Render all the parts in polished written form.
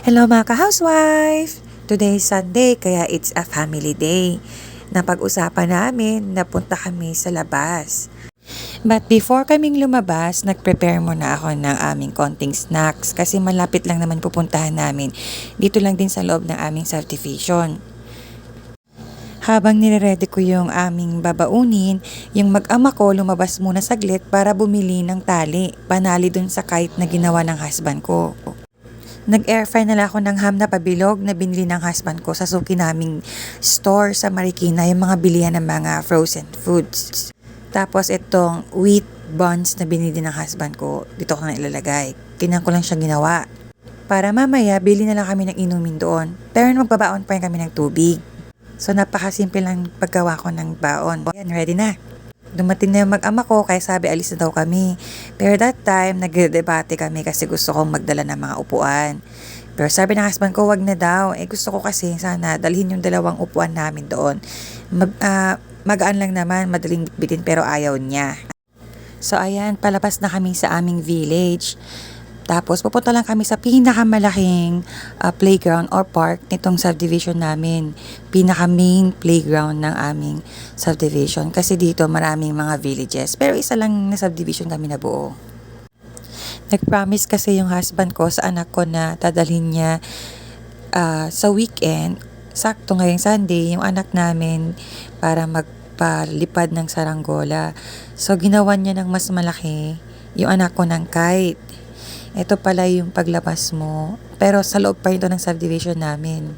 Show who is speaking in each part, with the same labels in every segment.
Speaker 1: Hello mga ka-housewife! Today is Sunday kaya it's a family day. Napag-usapan namin na punta kami sa labas. But before kaming lumabas, nag-prepare muna ako ng aming konting snacks kasi malapit lang naman pupuntahan namin. Dito lang din sa loob ng aming subdivision. Habang nire-ready ko yung aming babaunin, yung mag-ama ko lumabas muna saglit para bumili ng tali, panali dun sa kite na ginawa ng husband ko. Nag-air fry na lang ako ng ham na pabilog na binili ng husband ko sa suki naming store sa Marikina, yung mga bilihan ng mga frozen foods. Tapos itong wheat buns na binili ng husband ko, dito ko na ilalagay. Kinang ko lang siya ginawa. Para mamaya, bili na lang kami ng inumin doon. Pero magbabaon pa rin kami ng tubig. So napakasimple lang paggawa ko ng baon. Yan, ready na. Dumating na yung mag-ama ko kaya sabi alis na daw kami. Pero that time, nagdedebate kami kasi gusto kong magdala ng mga upuan. Pero sabi ng husband ko, wag na daw. Gusto ko kasi sana dalhin yung dalawang upuan namin doon. Magaan lang naman, madaling bitbitin pero ayaw niya. So ayan, palabas na kami sa aming village. Tapos pupunta lang kami sa pinakamalaking playground or park nitong subdivision namin. Pinaka main playground ng aming subdivision. Kasi dito maraming mga villages. Pero isa lang na subdivision kami nabuo. Nag-promise kasi yung husband ko sa anak ko na dadalhin niya sa weekend. Sakto ngayong Sunday, yung anak namin para magpalipad ng saranggola. So ginawa niya ng mas malaki yung anak ko ng kite. Ito pala yung paglabas mo, pero sa loob pa rin ito ng subdivision namin.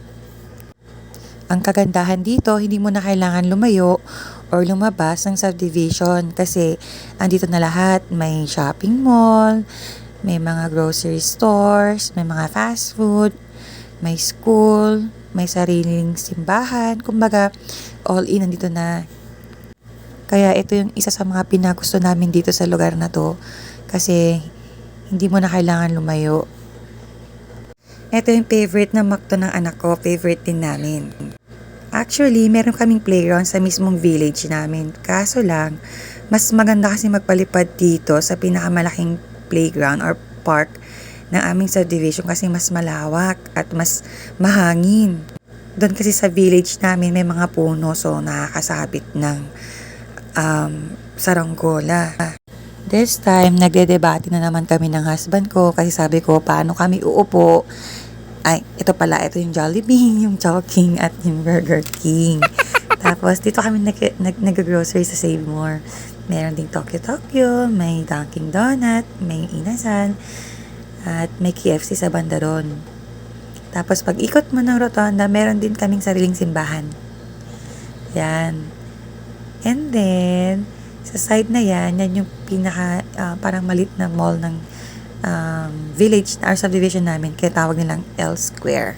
Speaker 1: Ang kagandahan dito, hindi mo na kailangan lumayo or lumabas ng subdivision kasi andito na lahat. May shopping mall, may mga grocery stores, may mga fast food, may school, may sariling simbahan. Kumbaga, all in nandito na. Kaya ito yung isa sa mga pinagusto namin dito sa lugar na to kasi hindi mo na kailangan lumayo. Ito yung favorite na McDo ng anak ko. Favorite din namin. Actually, meron kaming playground sa mismong village namin. Kaso lang, mas maganda kasi magpalipad dito sa pinakamalaking playground or park ng aming subdivision kasi mas malawak at mas mahangin. Doon kasi sa village namin may mga puno so nakakasabit ng saranggola. This time, nagdedebate na naman kami ng husband ko kasi sabi ko, paano kami uupo? Ay, ito pala, ito yung Jollibee, yung Chowking at yung Burger King. Tapos, dito kami nag-grocery sa Save More. Meron ding Tokyo, may Dunkin' Donut, may Inasal, at may KFC sa banda ron. Tapos, pag ikot mo ng rotonda, meron din kaming sariling simbahan. Yan. And then, sa side na yan yung pinaka parang malit na mall ng village or subdivision namin. Kaya tawag nilang L Square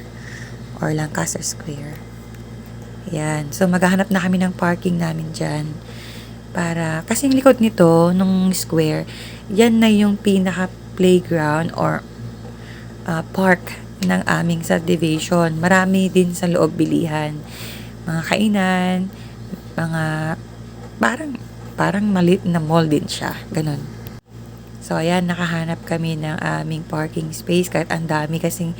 Speaker 1: or Lancaster Square. Yan. So maghahanap na kami ng parking namin dyan. Para, kasi yung likod nito, nung square, yan na yung pinaka playground or park ng aming subdivision. Marami din sa loob bilihan. Mga kainan, mga parang malit na mall din siya. Ganun. So, ayan, nakahanap kami ng aming parking space kahit ang dami kasing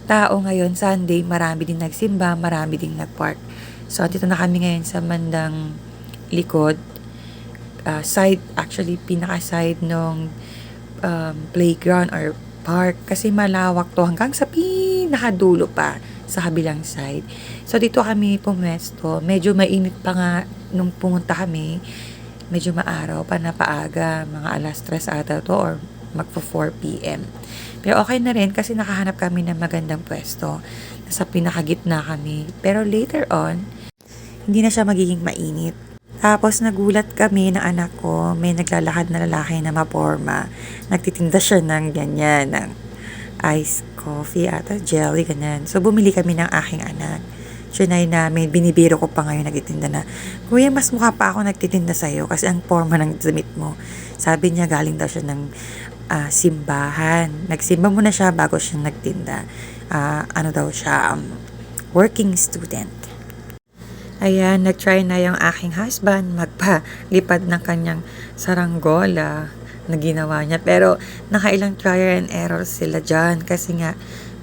Speaker 1: tao ngayon. Sunday, marami din nagsimba, marami din nagpark. So, dito na kami ngayon sa bandang likod. Side, actually, pinaka-side nung playground or park. Kasi malawak to hanggang sa pinakadulo pa sa kabilang side. So, dito kami pumwesto. Medyo mainit pa nga nung pumunta kami. Medyo maaraw pa na paaga, mga alas 3 ata to or magpo 4 p.m. Pero okay na rin kasi nakahanap kami ng magandang pwesto. Nasa pinakagitna kami. Pero later on, hindi na siya magiging mainit. Tapos nagulat kami na anak ko, may naglalakad na lalaki na maporma. Nagtitinda siya ng ganyan, ng iced coffee ata, jelly, ganyan. So bumili kami ng aking anak. Trinay namin, binibiro ko pa ngayon nagtitinda na, Kuya, mas mukha pa ako nagtitinda sa'yo kasi ang forma ng damit mo. Sabi niya, galing daw siya ng simbahan. Nagsimba muna siya bago siya nagtinda. Ano daw siya, working student. Ayan, nag-try na yung aking husband magpalipad ng kanyang saranggola na ginawa niya. Pero nakailang trial and error sila dyan kasi nga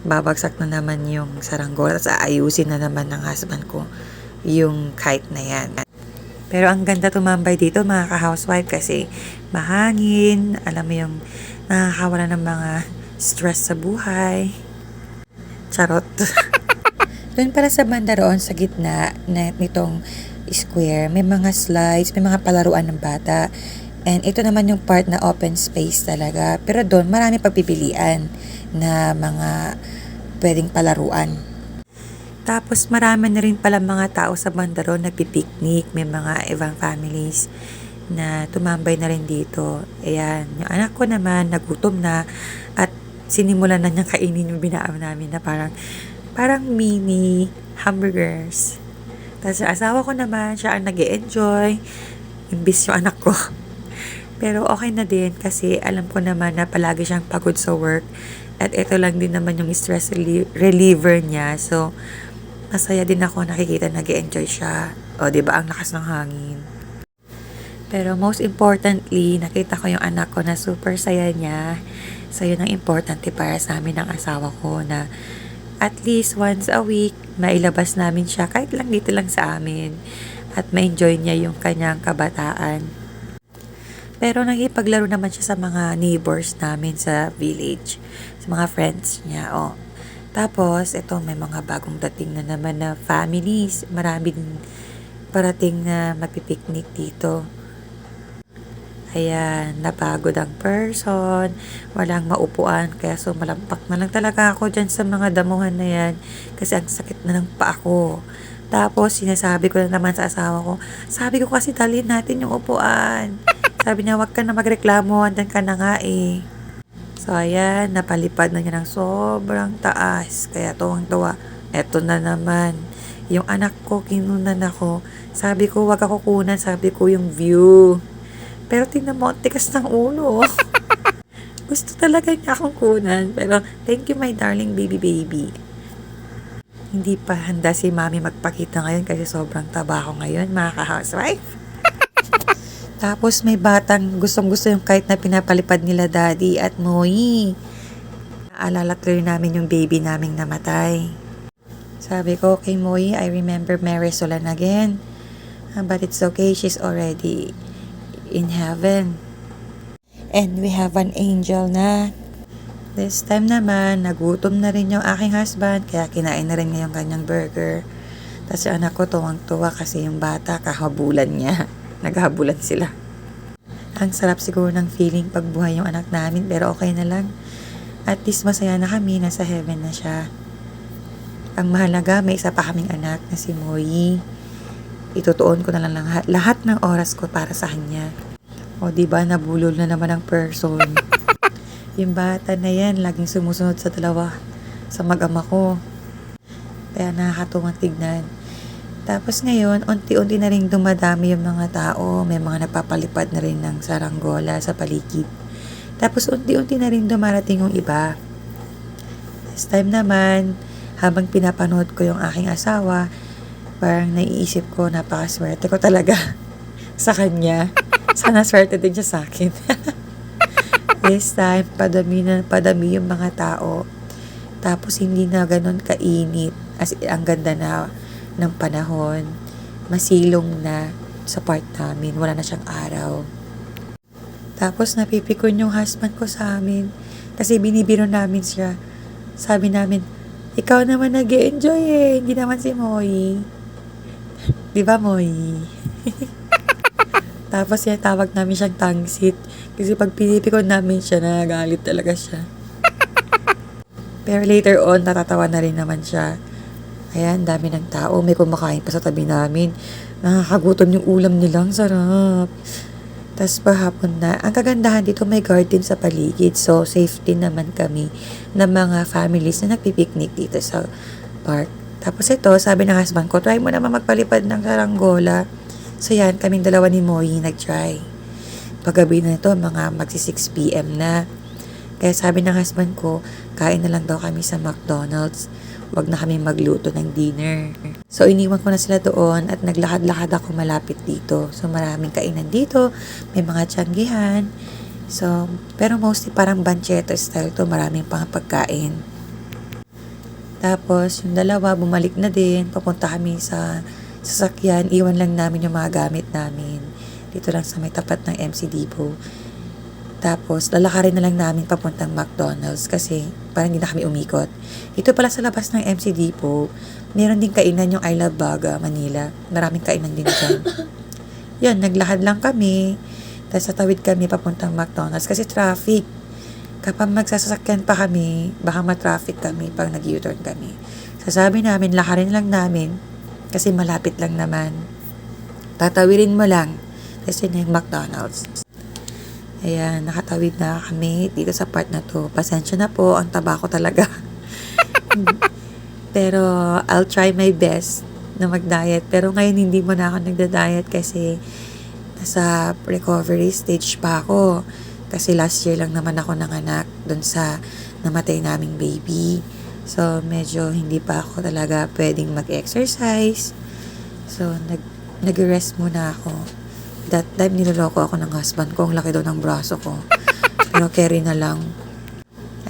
Speaker 1: babagsak na naman yung saranggola. Tapos aayusin na naman ng husband ko yung kite na yan. Pero ang ganda tumambay dito mga ka-housewife kasi mahangin, alam mo yung nakakawala ng mga stress sa buhay. Charot. Doon para sa banda roon sa gitna nitong square, may mga slides, may mga palaruan ng bata. And ito naman yung part na open space talaga. Pero doon marami pagpipilian na mga pwedeng palaruan. Tapos marami na rin pala mga tao sa banda roon nagpipiknik. May mga ibang families na tumambay na rin dito. Ayan, yung anak ko naman nagutom na at sinimulan na niyang kainin yung binaam namin na parang mini hamburgers. Tapos yung asawa ko naman, siya ang nag-e-enjoy. Imbis yung anak ko. Pero okay na din kasi alam ko naman na palagi siyang pagod sa work. At ito lang din naman yung stress reliever niya. So, masaya din ako nakikita nag-e-enjoy siya. O, diba? Ang lakas ng hangin. Pero most importantly, nakita ko yung anak ko na super saya niya. So, yun ang importante para sa amin ng asawa ko na at least once a week, mailabas namin siya kahit lang dito lang sa amin. At ma-enjoy niya yung kanyang kabataan. Pero nakipaglaro naman siya sa mga neighbors namin sa village. Sa mga friends niya. O. Tapos, ito may mga bagong dating na naman na families. Marami din parating na magpipiknik dito. Ayan, napagod ang person, walang maupuan, kaya sumalampak na lang talaga ako dyan sa mga damuhan na yan kasi ang sakit na ng paa ko. Tapos, sinasabi ko na naman sa asawa ko, sabi ko kasi dalhin natin yung upuan. Sabi niya, wag ka na magreklamo, andan ka na nga eh. So, ayan, napalipad na niya ng sobrang taas, kaya tuwang-tuwa. Eto na naman, yung anak ko, kinunan ako. Sabi ko, wag ako kunan, sabi ko yung view. Pero tingnan mo, tikas ng ulo. Gusto talaga niya akong kunan. Pero thank you my darling baby. Hindi pa handa si mami magpakita ngayon kasi sobrang taba ko ngayon, mga ka-housewife. Tapos may batang gustong-gusto yung kite na pinapalipad nila daddy at Moy. Naalala tuloy namin yung baby naming namatay. Sabi ko, kay Moy, I remember Mary Solan again. But it's okay, she's already in heaven. And we have an angel na. This time naman, nagutom na rin yung aking husband, kaya kinain na rin niya yung kanyang burger. Tapos yung anak ko tuwang-tuwa kasi yung bata kahabulan niya. Naghabulan sila. Ang sarap siguro ng feeling pagbuhay yung anak namin, pero okay na lang. At least masaya na kami, nasa heaven na siya. Ang mahalaga, may isa pa kaming anak na si Moy. Itutuon ko na lang lahat ng oras ko para sa kanya. O diba, nabulol na naman ang person. Yung bata na yan, laging sumusunod sa dalawa, sa mag-ama ko. Kaya nakakatuwang tignan. Tapos ngayon, unti-unti na rin dumadami yung mga tao. May mga napapalipad na rin ng saranggola sa paligid. Tapos unti-unti na rin dumarating yung iba. This time naman, habang pinapanood ko yung aking asawa, parang naiisip ko, napakaswerte ko talaga sa kanya. Sana swerte din siya sa akin. This time, padami yung mga tao. Tapos, hindi na ganun kainit. As ang ganda na ng panahon. Masilong na sa part namin. Wala na siyang araw. Tapos, napipikon yung husband ko sa amin. Kasi binibiro namin siya. Sabi namin, ikaw naman nag-e-enjoy eh. Hindi naman si Moy. Di ba, Moy? Tapos yan, tawag namin siyang tangsit. Kasi pag pinipikon namin siya, nagagalit talaga siya. Pero later on, natatawa na rin naman siya. Ayan, dami ng tao. May kumakain pa sa tabi namin. Nakakagutom yung ulam nilang sarap. Tapos pahapon na. Ang kagandahan dito, may garden sa paligid. So, safety naman kami ng mga families na nagpipiknik dito sa park. Tapos ito, sabi ng husband ko, try mo naman magpalipad ng saranggola. So yan, kaming dalawa ni Moy nag-try. Paggabi na ito, mga magsi 6 p.m. na. Kaya sabi ng husband ko, kain na lang daw kami sa McDonald's. Wag na kami magluto ng dinner. So iniwan ko na sila doon at naglakad-lakad ako malapit dito. So maraming kainan dito, may mga tiyanggihan. So, pero mostly parang banchetto style to, maraming pang pagkain. Tapos, yung dalawa, bumalik na din. Papunta kami sa sasakyan. Iwan lang namin yung mga gamit namin. Dito lang sa may tapat ng MC Depot. Tapos, lalakarin na lang namin papuntang McDonald's kasi parang hindi na kami umikot. Dito pala sa labas ng MC Depot, meron din kainan yung I Love Baga, Manila. Maraming kainan din dyan. Yun, naglakad lang kami. Tapos tatawid kami papuntang McDonald's kasi traffic. Kapag magsasakyan pa kami, baka ma-traffic kami pag nag-U-turn kami. Sasabi namin, lakarin lang namin kasi malapit lang naman. Tatawirin mo lang. Kasi na yung McDonald's. Ayan, nakatawid na kami dito sa part na to. Pasensya na po, ang taba ko talaga. Pero I'll try my best na mag-diet. Pero ngayon hindi mo na ako nagda-diet kasi nasa recovery stage pa ako. Kasi last year lang naman ako nanganak dun sa namatay naming baby. So, medyo hindi pa ako talaga pwedeng mag-exercise. So, nag-rest muna ako. That time, niloloko ako ng husband ko. Ang laki daw ng braso ko. Pero carry na lang.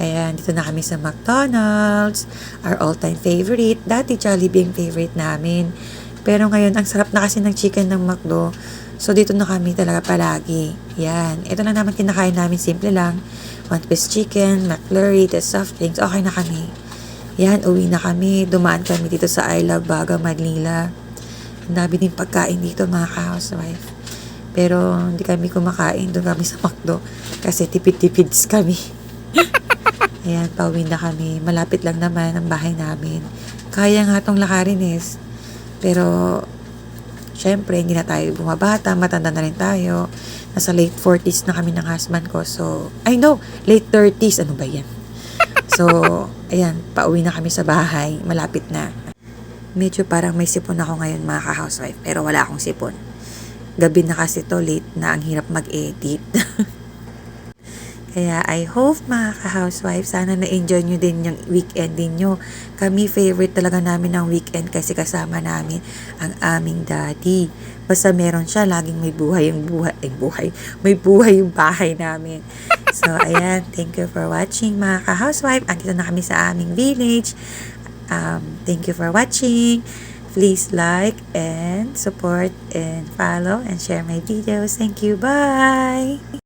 Speaker 1: Ayan, dito na kami sa McDonald's. Our all-time favorite. Dati Jollibee ang favorite namin. Pero ngayon, ang sarap na kasi ng chicken ng McDo. So, dito na kami talaga palagi. Yan. Ito na naman kinakain namin. Simple lang. 1-piece chicken, McFlurry, the soft drinks. Okay na kami. Yan, uwi na kami. Dumaan kami dito sa I Love Baga, Manila. Ang dami din pagkain dito, mga ka-housewife. Pero, hindi kami kumakain. Doon kami sa McDo. Kasi tipid-tipids kami. Ayan, pauwi na kami. Malapit lang naman ang bahay namin. Kaya nga itong lakarin is. Pero, syempre, hindi na tayo bumabata, matanda na rin tayo. Nasa late 40s na kami ng husband ko. So, I know, late 30s. Ano ba yan? So, ayan, pauwi na kami sa bahay. Malapit na. Medyo parang may sipon ako ngayon, mga ka-housewife. Pero wala akong sipon. Gabi na kasi to, late na. Ang hirap mag-edit. Kaya I hope mga ka-housewife, sana na-enjoy nyo din yung weekend din nyo. Kami favorite talaga namin ng weekend kasi kasama namin ang aming daddy. Basta meron siya, laging may buhay yung buhay. May buhay yung bahay namin. So, ayan, thank you for watching mga ka-housewife. Andito na kami sa aming village. Thank you for watching. Please like and support and follow and share my videos. Thank you. Bye!